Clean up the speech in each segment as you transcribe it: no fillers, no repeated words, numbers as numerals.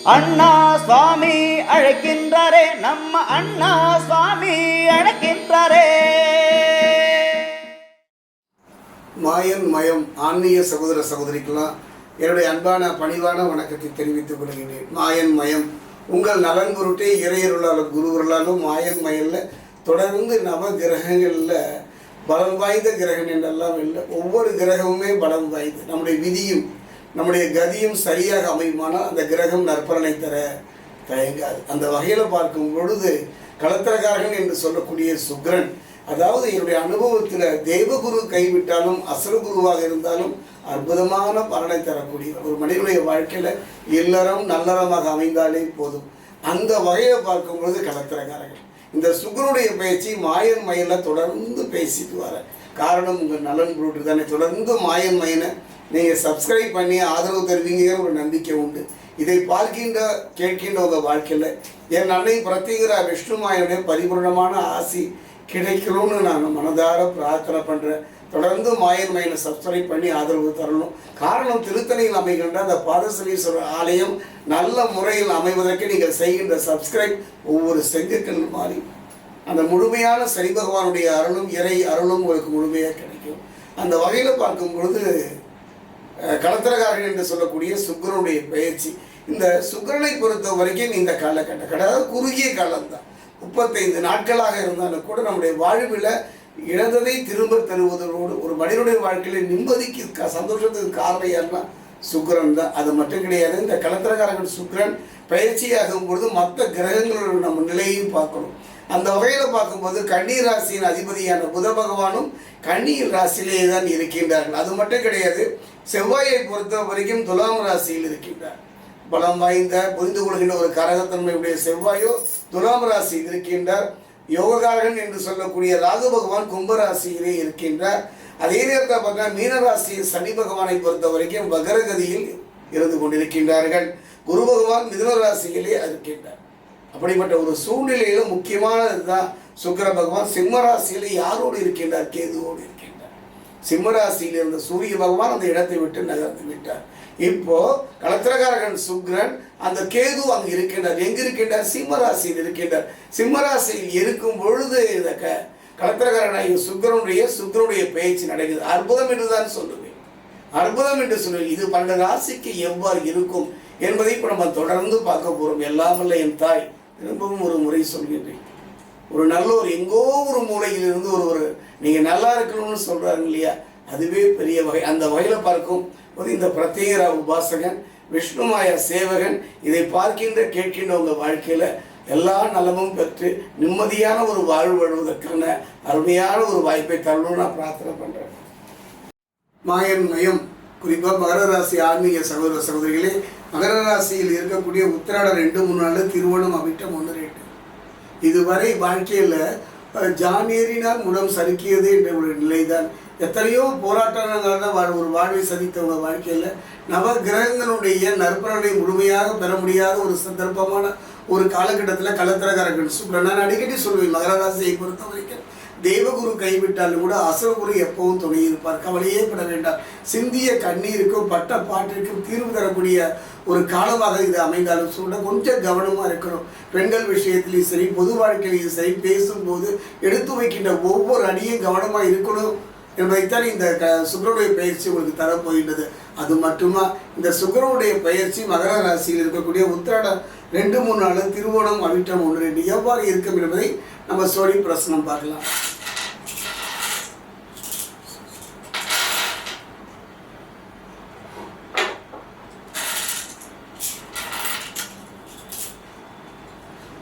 அண்ணா சுவாமி அழைக்கின்றாரே, நம்ம அண்ணா சுவாமி அழைக்கின்றாரே. மாயன் மயம் ஆன்மீக சகோதர சகோதரிக்கெல்லாம் என்னுடைய அன்பான பணிவான வணக்கத்தை தெரிவித்துக் கொள்கிறேன். மாயன் மயம் உங்கள் நலன் பொருட்டே இறையருளாலும் குருவர்களாலும் மாயன் மயல்ல தொடர்ந்து நவ கிரகங்களில் பலம் வாய்ந்த கிரகம் என்றெல்லாம் இல்லை. ஒவ்வொரு கிரகமுமே பலம் வாய்ந்து நம்முடைய விதியும் நம்முடைய கதியும் சரியாக அமையுமானால் அந்த கிரகம் நற்பலனை தர தயங்காது. அந்த வகையில் பார்க்கும் பொழுது களத்திரகாரகன் என்று சொல்லக்கூடிய சுக்கிரன், அதாவது என்னுடைய அனுபவத்தில் தேவகுரு கைவிட்டாலும் அசுரகுருவாக இருந்தாலும் அற்புதமான பலனை தரக்கூடிய ஒரு மனிதனுடைய வாழ்க்கையில் இல்லறம் நல்லறமாக அமைந்தாலே போதும். அந்த வகையில் பார்க்கும் பொழுது களத்திரகாரகன் இந்த சுக்கிரனுடைய பயிற்சி மாயன் மயில தொடர்ந்து பேசிட்டு வர காரணம் உங்கள் நலன் பொருட்டு தானே. தொடர்ந்து மாயன் மயனை நீங்கள் சப்ஸ்கிரைப் பண்ணி ஆதரவு தருவீங்கிற ஒரு நம்பிக்கை உண்டு. இதை பார்க்கின்ற கேட்கின்ற உங்கள் வாழ்க்கையில் என் அன்னை பிரத்யேகரா விஷ்ணுமாயனுடைய பரிபூர்ணமான ஆசி கிடைக்கணும்னு நான் மனதார பிரார்த்தனை பண்ணுறேன். தொடர்ந்து மாயன் மயனை சப்ஸ்கிரைப் பண்ணி ஆதரவு தரணும். காரணம் திருத்தணியில் அமைகின்ற அந்த பாதசனீஸ்வரர் ஆலயம் நல்ல முறையில் அமைவதற்கு நீங்கள் செய்கின்ற சப்ஸ்கிரைப் ஒவ்வொரு செங்கக்கல் மாறி அந்த முழுமையான சனி பகவானுடைய அருளும் இறை அருளும் உங்களுக்கு முழுமையாக கிடைக்கும். அந்த வகையில் பார்க்கும் பொழுது களத்திரகாரன் என்று சொல்லக்கூடிய சுக்கிரனுடைய பயிற்சி, இந்த சுக்கிரனை பொறுத்த வரைக்கும் இந்த காலகட்டம் அதாவது குறுகிய காலம்தான். 35 நாட்களாக இருந்தாலும் கூட நம்முடைய வாழ்வில் இழந்ததை திரும்ப தருவதோடு ஒரு மனிதனுடைய வாழ்க்கையில் நிம்மதிக்கு சந்தோஷத்துக்கு காரணம் யாருன்னா சுக்கிரன் தான். அது மட்டும் கிடையாது. இந்த களத்திரகாரன் சுக்கிரன் பயிற்சியாகும் பொழுது மற்ற கிரகங்களோட நம்ம நிலையையும் பார்க்கணும். அந்த வகையில் பார்க்கும்போது கன்னி ராசியின் அதிபதியான புத பகவானும் கன்னியில் ராசியிலே தான் இருக்கின்றார்கள். அது மட்டும் கிடையாது. செவ்வாயை பொறுத்த வரைக்கும் துலாம் ராசியில் இருக்கின்றார். பலம் வாய்ந்த புரிந்து கொள்கின்ற ஒரு கரகத்தன்மையுடைய செவ்வாயோ துலாம் ராசியில் இருக்கின்றார். யோககாரகன் என்று சொல்லக்கூடிய ராகு பகவான் கும்பராசியிலே இருக்கின்றார். அதே நேரத்தில் பார்த்தா மீனராசியில் சனி பகவானை பொறுத்த வரைக்கும் வகரகதியில் இருந்து கொண்டிருக்கின்றார்கள். குரு பகவான் மிதுன ராசியிலே இருக்கின்றார். அப்படிப்பட்ட ஒரு சூழ்நிலையில் முக்கியமானது தான் சுக்கிர பகவான் சிம்மராசியில் யாரோடு இருக்கின்றார்? கேதுவோடு இருக்கின்றார். சிம்மராசியில் இருந்த சூரிய பகவான் அந்த இடத்தை விட்டு நகர்ந்து விட்டார். இப்போ களத்திரகாரகன் சுக்கிரன் அந்த கேது அங்கு இருக்கின்றார். எங்கு இருக்கின்றார்? சிம்மராசியில் இருக்கின்றார். சிம்மராசியில் இருக்கும் பொழுது இந்த களத்திரகாரனாகிய சுக்கிரனுடைய பேச்சு நடக்குது. அற்புதம் என்று தான் சொல்லுவேன். அற்புதம் என்று சொல்லுவேன். இது 12 ராசிக்கு எவ்வாறு இருக்கும் என்பதை இப்போ நம்ம தொடர்ந்து பார்க்க போகிறோம். எல்லாமல்ல என் தாய் திரும்பவும் ஒரு முறை சொல்கின்றேன். ஒரு நல்லோர் எங்கோ ஒரு மூலையில் இருந்து ஒரு நீங்கள் நல்லா இருக்கணும்னு சொல்கிறாங்க இல்லையா, அதுவே பெரிய வகை. அந்த வகையில் பார்க்கும் போது இந்த பிரத்யேகரா உபாசகன் விஷ்ணுமாய சேவகன் இதை பார்க்கின்ற கேட்கின்ற உங்கள் வாழ்க்கையில் எல்லா நலமும் பெற்று நிம்மதியான ஒரு வாழ்வு வாழ்வதற்கான அருமையான ஒரு வாய்ப்பை தரணும்னு நான் பிரார்த்தனை பண்ணுறேன். மாயன் மயம் குறிப்பாக மகர ராசி ஆன்மீக சகோதர சகோதரிகளே, மகர ராசியில் இருக்கக்கூடிய உத்திராடம் 2 3 நாள், திருவோணம் அவிட்டம் 1 2. இதுவரை வாழ்க்கையில் ஜானேறினால் முடம் சறுக்கியது என்ற ஒரு நிலைதான். எத்தனையோ போராட்டங்களால் ஒரு வாழ்வை சந்தித்தவங்க வாழ்க்கையில் நவ கிரகங்களுடைய நற்பலனை முழுமையாக பெற முடியாத ஒரு சந்தர்ப்பமான ஒரு காலகட்டத்தில் களத்திரகாரகன் சுக்கிரன். நான் அடிக்கடி சொல்வேன், மகர ராசியை பொறுத்த வரைக்கும் தேவகுரு கைவிட்டாலும் கூட அசுரகுரு எப்பவும் துணை இருப்பார். கவலையே பட வேண்டாம். சிந்திய கண்ணீருக்கும் பட்ட பாட்டிற்கும் தீர்வு தரக்கூடிய ஒரு காலமாக இது அமைந்தாலும் சொல்ல கொஞ்சம் கவனமாக இருக்கணும். பெண்கள் விஷயத்திலையும் சரி, பொது வாழ்க்கையிலையும் சரி, பேசும்போது எடுத்து வைக்கின்ற ஒவ்வொரு அடியும் கவனமாக இருக்கணும் என்பதைத்தான் இந்த சுக்கிரனுடைய பயிற்சி உங்களுக்கு தரப்போகின்றது. அது மட்டுமா, இந்த சுக்கிரனுடைய பயிற்சி மகர ராசியில் இருக்கக்கூடிய உத்திராடம் 2 3 நாள், திருவோணம் அவிட்டம் 1 2 எவ்வாறு இருக்கும் என்பதை நம்ம சோழி பிரசனம் பார்க்கலாம்.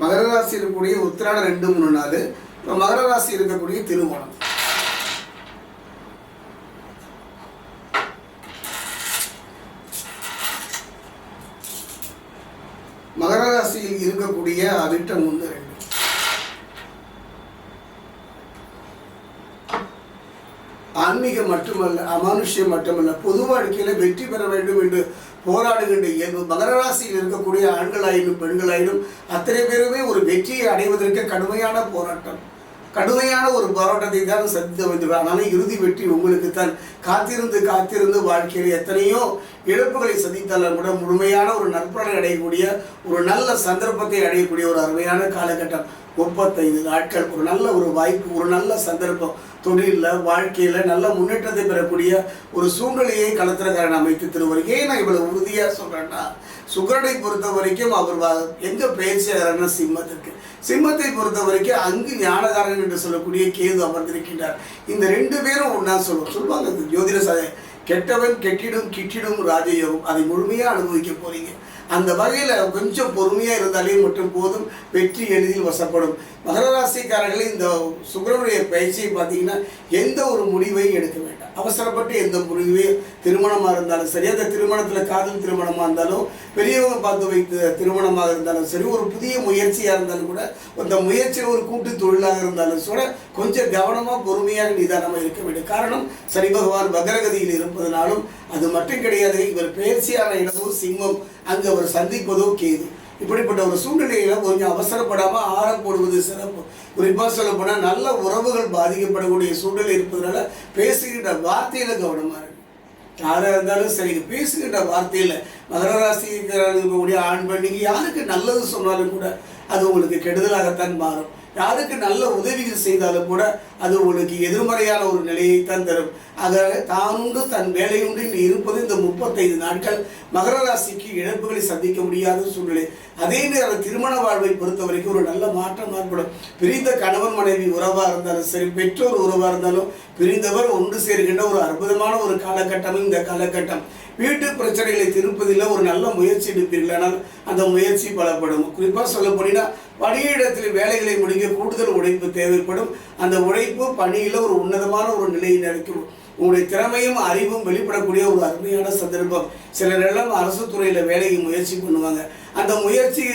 மகர ராசி இருக்கக்கூடிய உத்திராடம் 2 3 நாள், மகர ராசி இருக்கக்கூடிய திருவோணம். மகர ராசியில் இருக்கக்கூடிய அவிட்டம் 1 2. ஆன்மீகம் மட்டுமல்ல, அமானுஷ்யம் மட்டுமல்ல, பொது வாழ்க்கையில் வெற்றி பெற வேண்டும் என்று போராடுகின்ற இயல்பு மகர ராசியில் இருக்கக்கூடிய ஆண்களாயினும் பெண்களாயினும் அத்தனை பேருமே ஒரு வெற்றியை அடைவதற்கு கடுமையான போராட்டம், கடுமையான ஒரு போராட்டத்தை தான் சந்தித்து வந்துள்ளார். ஆனால் இறுதி வெற்றி உங்களுக்கு தான். காத்திருந்து காத்திருந்து வாழ்க்கையில் எத்தனையோ இழப்புகளை சந்தித்தாலும் கூட முழுமையான ஒரு நற்பலனை அடையக்கூடிய ஒரு நல்ல சந்தர்ப்பத்தை அடையக்கூடிய ஒரு அருமையான காலகட்டம் 35 நாட்கள். ஒரு நல்ல ஒரு வாய்ப்பு, ஒரு நல்ல சந்தர்ப்பம், தொழிலில் வாழ்க்கையில் நல்ல முன்னேற்றத்தை பெறக்கூடிய ஒரு சூழ்நிலையை களத்திரக்காரன் அமைத்து தருவார். ஏன் நான் இவ்வளவு உறுதியாக சொல்கிறேன்னா, சுக்கிரனை பொறுத்த வரைக்கும் அவர் எங்கே பயிற்சியாகிறார்னா சிம்மத்தை பொறுத்த வரைக்கும் அங்கு ஞானகாரன் என்று சொல்லக்கூடிய கேது அமர்ந்திருக்கின்றார். இந்த 2 பேரும் ஒன்றா சொல்லுவாங்க ஜோதிட சாலை, கெட்டவன் கெட்டிடும் கிட்டிடும் ராஜயோகம், அதை முழுமையாக அனுபவிக்க போறீங்க. அந்த வகையில் கொஞ்சம் பொறுமையாக இருந்தாலே மட்டும் போதும், வெற்றி எளிதில் வசப்படும். மகர ராசிக்காரர்கள் இந்த சுக்கிரனுடைய பயிற்சியை பார்த்தீங்கன்னா எந்த ஒரு முடிவையும் எடுக்க வேண்டாம். அவசரப்பட்டு எந்த முடிவையும், திருமணமாக இருந்தாலும் சரி, அந்த திருமணத்தில் காதல் திருமணமாக இருந்தாலும், பெரியவங்க பார்த்து வைத்த திருமணமாக இருந்தாலும் சரி, ஒரு புதிய முயற்சியாக இருந்தாலும் கூட, அந்த முயற்சியில் ஒரு கூட்டு தொழிலாக இருந்தாலும் கூட கொஞ்சம் கவனமாக பொறுமையாக நிதானமாக இருக்க வேண்டும். காரணம், சனி பகவான் வக்ரகதியில் இருப்பதனாலும் அது மட்டும் கிடையாது, இவர் பயிற்சியான இடமும் சிம்மம், அங்கு அவர் சந்திப்பதோ கேது. இப்படிப்பட்ட ஒரு சூழ்நிலையில் கொஞ்சம் அவசரப்படாமல் ஆரம் போடுவது சிறப்பு. குறிப்பாக சொல்ல போனால் நல்ல உறவுகள் பாதிக்கப்படக்கூடிய சூழ்நிலை இருப்பதனால பேசுகின்ற வார்த்தையில் கவனமாக இருக்கு. யாராக இருந்தாலும் சரி, பேசுகின்ற வார்த்தையில் மகர ராசிக்காரர்கள் இருக்கக்கூடிய ஆண் பெண், நீங்கள் யாருக்கு நல்லது சொன்னாலும் கூட அது உங்களுக்கு கெடுதலாகத்தான் மாறும். யாருக்கு நல்ல உதவிகள் செய்தாலும் கூட அது உங்களுக்கு எதிர்மறையான ஒரு நிலையைத்தான் தரும். ஆக தானுண்டு தன் வேலையுண்டு இருப்பது இந்த 35 நாட்கள் மகர ராசிக்கு இழப்புகளை சந்திக்க முடியாத சூழ்நிலை. அதே நேரம் திருமண வாழ்வை பொறுத்த வரைக்கும் ஒரு நல்ல மாற்றம் ஏற்படும். பிரிந்த கணவன் மனைவி உறவாக இருந்தாலும் சரி, பெற்றோர் உறவாக இருந்தாலும் பிரிந்தவர் ஒன்று சேர்கின்ற ஒரு அற்புதமான ஒரு காலகட்டமும் இந்த காலகட்டம். வீட்டு பிரச்சனைகளை திருப்பதில் ஒரு நல்ல முயற்சி எடுப்பீர்களானால் அந்த முயற்சி பலப்படும். குறிப்பாக சொல்ல போனீங்கன்னா, பணியிடத்தில் வேலைகளை முடிக்க கூடுதல் உழைப்பு தேவைப்படும். அந்த உழைப்பு பணியில் ஒரு உன்னதமான ஒரு நிலையை நடக்கும். உங்களுடைய திறமையும் அறிவும் வெளிப்படக்கூடிய ஒரு அருமையான சந்தர்ப்பம். சிலரெல்லாம் அரசு துறையில் வேலைக்கு முயற்சி பண்ணுவாங்க. அந்த முயற்சி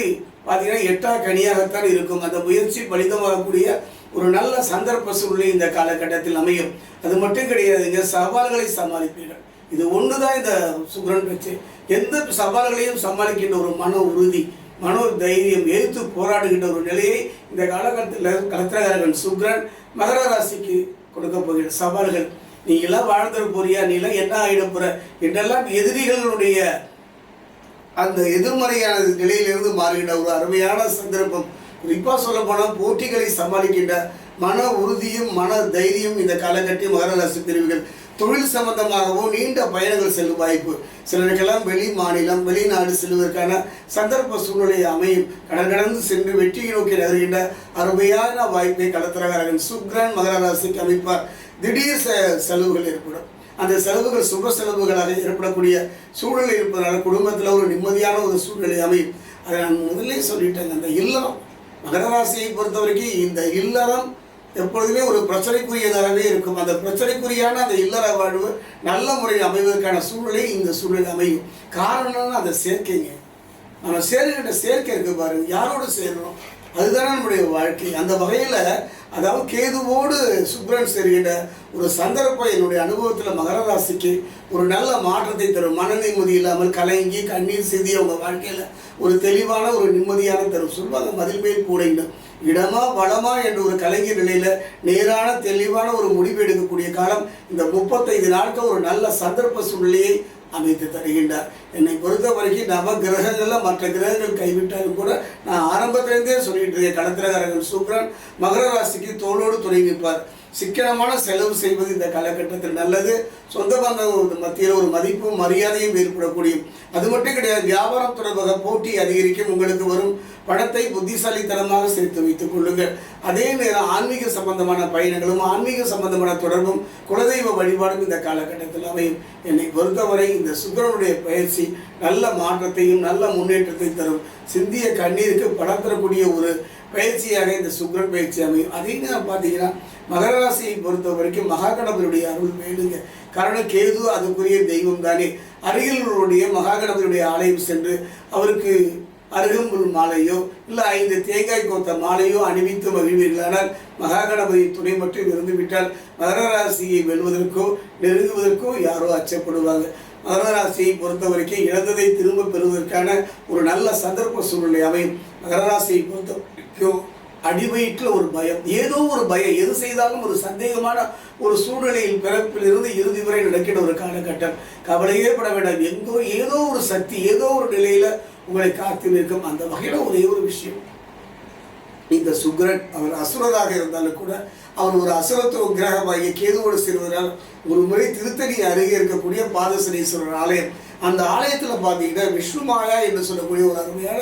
பார்த்தீங்கன்னா 8ஆம் கனியாகத்தான் இருக்கும். அந்த முயற்சி பலிதமாகக்கூடிய ஒரு நல்ல சந்தர்ப்ப சூழ்நிலை இந்த காலகட்டத்தில் அமையும். அது மட்டும் கிடையாதுங்க, சவால்களை சமாளிப்பீர்கள். இது ஒன்று தான் இந்த சுக்கிரன் பேச்சு. எந்த சவால்களையும் சமாளிக்கின்ற ஒரு மன உறுதி, மனோ தைரியம், எதிர்த்து போராடுகின்ற ஒரு நிலையை இந்த காலகட்டத்தில் களத்திரகாரகன் சுக்கிரன் மகர ராசிக்கு கொடுக்க போகிற சவால்கள். நீ எல்லாம் வாழ்ந்துட போறியா, நீ எல்லாம் என்ன ஆகிட போற என்றெல்லாம் எதிரிகளுடைய அந்த எதிர்மறையான நிலையிலிருந்து மாறுகின்ற ஒரு அருமையான சந்தர்ப்பம். குறிப்பாக சொல்ல போனால் போட்டிகளை சமாளிக்கின்ற மன உறுதியும் மன தைரியம் இந்த காலகட்டத்தில் மகர ராசி பிரிவுகள். தொழில் சம்பந்தமாகவோ நீண்ட பயணங்கள் செல்லும் வாய்ப்பு. சிலருக்கெல்லாம் வெளி மாநிலம் வெளிநாடு செல்வதற்கான சந்தர்ப்ப சூழ்நிலை அமையும். கடந்து சென்று வெற்றியை நோக்கி நகர்கின்ற அருமையான வாய்ப்பை களத்திரகாரகன் சுக்கிரன் மகர ராசிக்கு அமைப்பார். திடீர் செலவுகள் ஏற்படும். அந்த செலவுகள் சுப செலவுகளாக ஏற்படக்கூடிய சூழ்நிலை இருப்பதனால குடும்பத்தில் ஒரு நிம்மதியான ஒரு சூழ்நிலை அமையும். அதை நான் முதலே சொல்லிட்டேங்க. அந்த இல்லறம் மகர ராசியை பொறுத்த வரைக்கும் இந்த இல்லறம் எப்பொழுதுமே ஒரு பிரச்சனைக்குரியதாகவே இருக்கும். அந்த பிரச்சனைக்குரியான அந்த இல்லற வாழ்வு நல்ல முறையில் அமைவதற்கான சூழ்நிலை இந்த சூழ்நிலை அமையும். காரணம்னா அந்த சேர்க்கைங்க. நம்ம சேர்க்கின்ற சேர்க்கை இருக்கு பாருங்க, யாரோடு சேர்றோம் அதுதானே நம்முடைய வாழ்க்கை. அந்த வகையில் அதாவது கேதுவோடு சுக்கிரன் சேர்கின்ற ஒரு சந்தர்ப்பம் என்னுடைய அனுபவத்தில் மகர ராசிக்கு ஒரு நல்ல மாற்றத்தை தரும். மன நிம்மதி இல்லாமல் கலங்கி கண்ணீர் சிந்தி அவங்க வாழ்க்கையில் ஒரு தெளிவான ஒரு நிம்மதியான தரும். சொல்வாங்க மதில் மேல் கூடைங்க, இடமா வளமா என்ற ஒரு கலைஞர் நிலையில் நேரான தெளிவான ஒரு முடிவு எடுக்கக்கூடிய காலம் இந்த 35 நாட்கள் ஒரு நல்ல சந்தர்ப்ப சூழ்நிலையை அமைத்து தருகின்றார். என்னை பொறுத்த வரைக்கும் நவ கிரகங்களில் மற்ற கிரகங்கள் கைவிட்டாலும் கூட நான் ஆரம்பத்திலேருந்தே சொல்லிட்டு இருக்கேன், களத்திரகாரகன் சுக்கிரன் மகர ராசிக்கு தோளோடு துணை நிற்பார். சிக்கனமான செலவு செய்வது இந்த காலகட்டத்தில் நல்லது. சொந்த பந்த மத்தியில் ஒரு மதிப்பும் மரியாதையும் ஏற்படக்கூடிய. அது மட்டும் கிடையாது, வியாபாரம் தொடர்பாக போட்டி அதிகரிக்கும். உங்களுக்கு வரும் பணத்தை புத்திசாலித்தனமாக சேர்த்து வைத்துக் கொள்ளுங்கள். அதே நேரம் ஆன்மீக சம்பந்தமான பயணங்களும் ஆன்மீக சம்பந்தமான தொடர்பும் குலதெய்வ வழிபாடும் இந்த காலகட்டத்தில் அமையும். என்னை பொறுத்தவரை இந்த சுக்கிரனுடைய பயிற்சி நல்ல மாற்றத்தையும் நல்ல முன்னேற்றத்தையும் தரும். சிந்திய கண்ணீருக்கு பலம் தரக்கூடிய ஒரு பயிற்சியாக இந்த சுக்கிரன் பயிற்சி அமையும். அதே நேரம் பார்த்தீங்கன்னா மகர ராசியை பொறுத்த வரைக்கும் மகாகணபதியுடைய அருள் வேண்டுங்க. காரணம் கேது அதுக்குரிய தெய்வம் தானே. அருகிலுடைய மகாகணபதியுடைய ஆலயம் சென்று அவருக்கு அருகம்புல் மாலையோ இல்லை 5 தேங்காய் கோத்த மாலையோ அணிவித்து மகிழ்வீர்களானால் மகாகணபதி துணை மட்டும் இருந்துவிட்டால் மகர ராசியை வெல்வதற்கோ நெருங்குவதற்கோ யாரோ அச்சப்படுவாங்க. மகர ராசியை பொறுத்த வரைக்கும் இழந்ததை திரும்ப பெறுவதற்கான ஒரு நல்ல சந்தர்ப்ப சூழ்நிலை அமையும். மகர ராசியை பொறுத்த வரைக்கும் அடிவயிற்றில் ஒரு பயம், ஏதோ ஒரு பயம், எது செய்தாலும் ஒரு சந்தேகமான ஒரு சூழ்நிலையில் பிறப்பிலிருந்து இறுதி வரை நடக்கிற ஒரு காலகட்டம். கவலையே பட வேண்டாம். எங்கோ ஏதோ ஒரு சக்தி ஏதோ ஒரு நிலையில உங்களை காத்து நிற்கும். அந்த வகையில் ஒரே ஒரு விஷயம், இந்த சுக்கிரன் அவர் அசுரராக இருந்தாலும் கூட அவர் ஒரு அசுரத்துவ கிரகமாகிய கேதுவோடு சேர்வதனால் ஒரு முறை திருத்தணி அருகே இருக்கக்கூடிய பாதசனீஸ்வரர் ஆலயம், அந்த ஆலயத்தில் பார்த்தீங்கன்னா விஷ்ணுமாயா என்று சொல்லக்கூடிய ஒரு அருமையான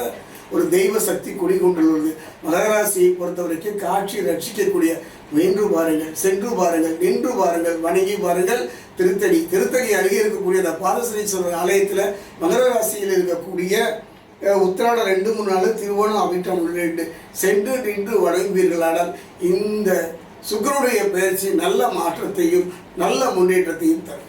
ஒரு தெய்வ சக்தி குடிகொண்டுள்ளது. மகர ராசியை பொறுத்தவரைக்கும் காட்சி ரட்சிக்கக்கூடிய முயன்று பாருங்கள், சென்று பாருங்கள், நின்று பாருங்கள், வணங்கி பாருங்கள். திருத்தணி அருகே இருக்கக்கூடிய அந்த பாதசனீஸ்வரர் ஆலயத்தில் மகர ராசியில் இருக்கக்கூடிய உத்திராடம் 2-3 நாள், திருவோணம் அவிட்டம் 2 சென்று நின்று வணங்குவீர்களானால் இந்த சுக்கிரனுடைய பயிற்சி நல்ல மாற்றத்தையும் நல்ல முன்னேற்றத்தையும் தரும்.